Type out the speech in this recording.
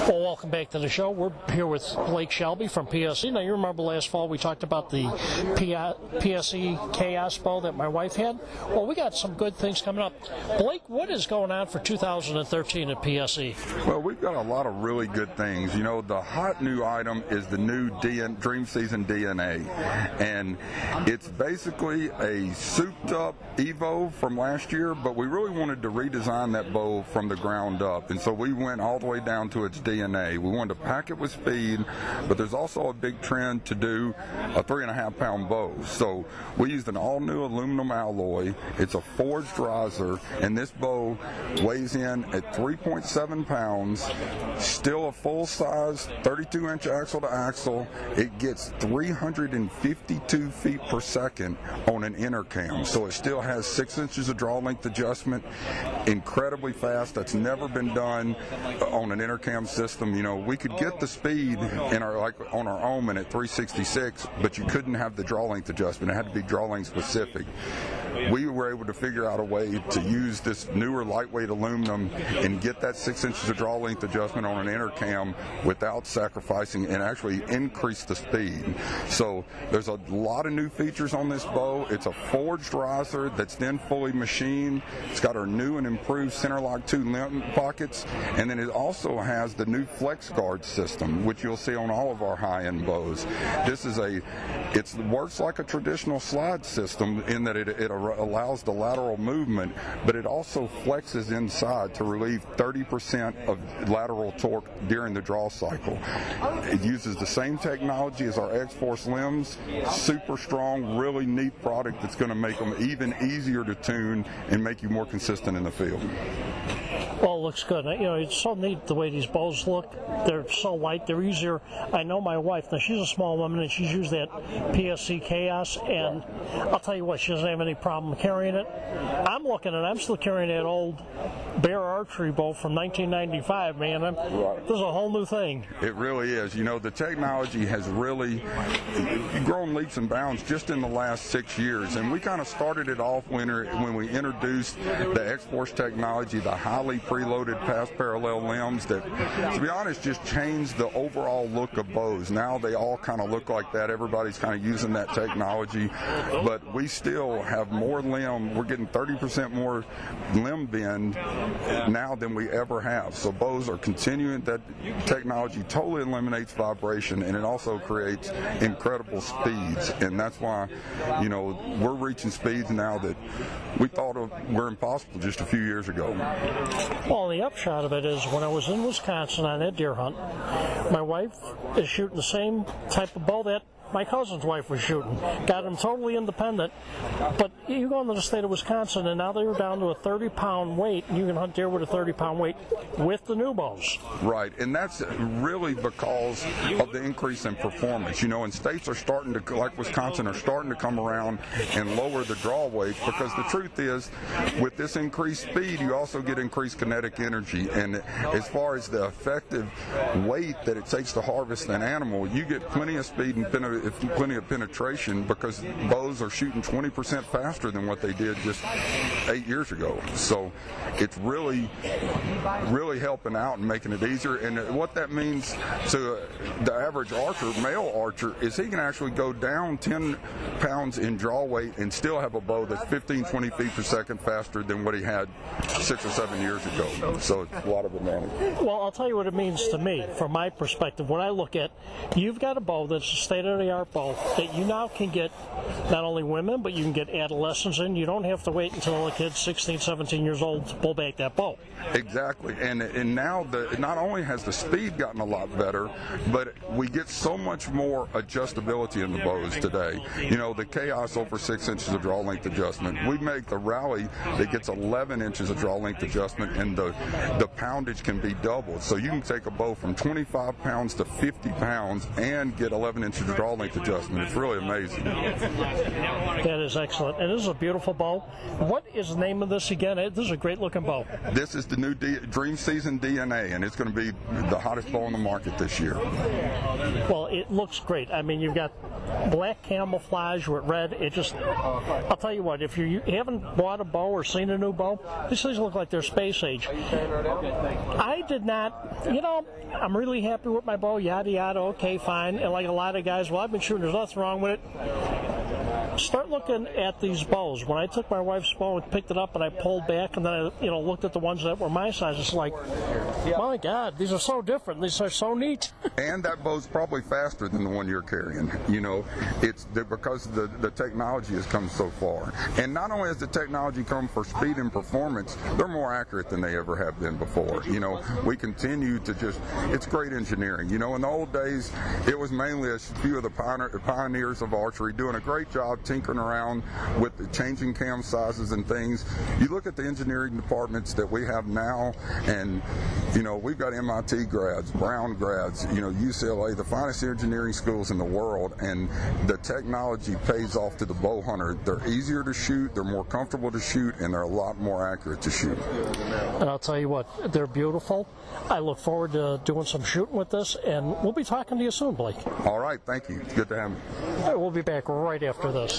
Well, welcome back to the show. We're here with Blake Shelby from PSE. Now, you remember last fall we talked about the PSE Chaos bow that my wife had? Well, we got some good things coming up. Blake, what is going on for 2013 at PSE? Well, we've got a lot of really good things. You know, the hot new item is the new Dream Season DNA. And it's basically a souped-up Evo from last year, but we really wanted to redesign that bow from the ground up. And so we went all the way down to its DNA. We wanted to pack it with speed, but there's also a big trend to do a 3.5-pound bow. So we used an all-new aluminum alloy. It's a forged riser, and this bow weighs in at 3.7 pounds, still a full-size 32-inch axle to axle. It gets 352 feet per second on an inner cam, so it still has 6 inches of draw length adjustment, incredibly fast. That's never been done on an inner cam system. You know, we could get the speed in our, like on our Omen at 366, but you couldn't have the draw length adjustment. It had to be draw length specific. We were able to figure out a way to use this newer lightweight aluminum and get that 6 inches of draw length adjustment on an inner cam without sacrificing, and actually increase the speed. So there's a lot of new features on this bow. It's a forged riser that's then fully machined. It's got our new and improved center lock 2 limb pockets, and then it also has the new flex guard system, which you'll see on all of our high-end bows. This is it works like a traditional slide system in that it allows the lateral movement, but it also flexes inside to relieve 30% of lateral torque during the draw cycle. It uses the same technology as our X-Force limbs. Super strong, really neat product that's going to make them even easier to tune and make you more consistent in the field. Well, it looks good. You know, it's so neat the way these bows look. They're so light. They're easier. I know my wife. Now, she's a small woman, and she's used that PSE Chaos, and I'll tell you what, she doesn't have any problem carrying it. I'm still carrying that old Bear archery bow from 1995, man. This is a whole new thing. It really is. You know, the technology has really grown leaps and bounds just in the last 6 years, and we kind of started it off when we introduced the X-Force technology, the highly preloaded pass parallel limbs that, to be honest, just changed the overall look of bows. Now they all kind of look like that. Everybody's kind of using that technology, but we still have more limb. We're getting 30% more limb bend now than we ever have. So bows are continuing. That technology totally eliminates vibration, and it also creates incredible speeds, and that's why, you know, we're reaching speeds now that we thought were impossible just a few years ago. Well, the upshot of it is, when I was in Wisconsin on that deer hunt, my wife is shooting the same type of bow that my cousin's wife was shooting. Got them totally independent. But you go into the state of Wisconsin, and now they're down to a 30-pound weight, and you can hunt deer with a 30-pound weight with the new bows. Right, and that's really because of the increase in performance. You know, and states are starting to, like Wisconsin, are starting to come around and lower the draw weight, because the truth is, with this increased speed, you also get increased kinetic energy. And as far as the effective weight that it takes to harvest an animal, you get plenty of speed and plenty of penetration, because bows are shooting 20% faster than what they did just 8 years ago. So it's really helping out and making it easier. And what that means to the average archer, male archer, is he can actually go down 10 pounds in draw weight and still have a bow that's 15-20 feet per second faster than what he had 6 or 7 years ago. So it's a lot of advantage. Well, I'll tell you what it means to me, from my perspective. When I look at, you've got a bow that's a state-of-the-art bow that you now can get not only women, but you can get adolescents in. You don't have to wait until a kid's 16, 17 years old to pull back that bow. Exactly, and now not only has the speed gotten a lot better, but we get so much more adjustability in the bows today. You know, the Chaos over 6 inches of draw length adjustment. We make the Rally that gets 11 inches of draw length adjustment, and the poundage can be doubled. So you can take a bow from 25 pounds to 50 pounds and get 11 inches of draw length length adjustment. It's really amazing. That is excellent. And this is a beautiful bow. What is the name of this again? This is a great looking bow. This is the new Dream Season DNA, and it's going to be the hottest bow on the market this year. Well, it looks great. I mean, you've got black camouflage with red. It just, I'll tell you what, if you haven't bought a bow or seen a new bow, these things look like they're space age. I did not, I'm really happy with my bow, yada yada, okay, fine. And like a lot of guys, well, I've been shooting, there's nothing wrong with it. Start looking at these bows. When I took my wife's bow and picked it up and I pulled back and then I looked at the ones that were my size, it's like, my God, these are so different. These are so neat. And that bow's probably faster than the one you're carrying. It's because the technology has come so far. And not only has the technology come for speed and performance, they're more accurate than they ever have been before. We continue to it's great engineering. In the old days, it was mainly a few of the pioneers of archery doing a great job tinkering around with the changing cam sizes and things. You look at the engineering departments that we have now, and we've got MIT grads, Brown grads, UCLA, the finest engineering schools in the world, and the technology pays off to the bow hunter. They're easier to shoot, they're more comfortable to shoot, and they're a lot more accurate to shoot. And I'll tell you what, they're beautiful. I look forward to doing some shooting with this, and we'll be talking to you soon, Blake. All right, thank you. It's good to have me. We'll be back right after this.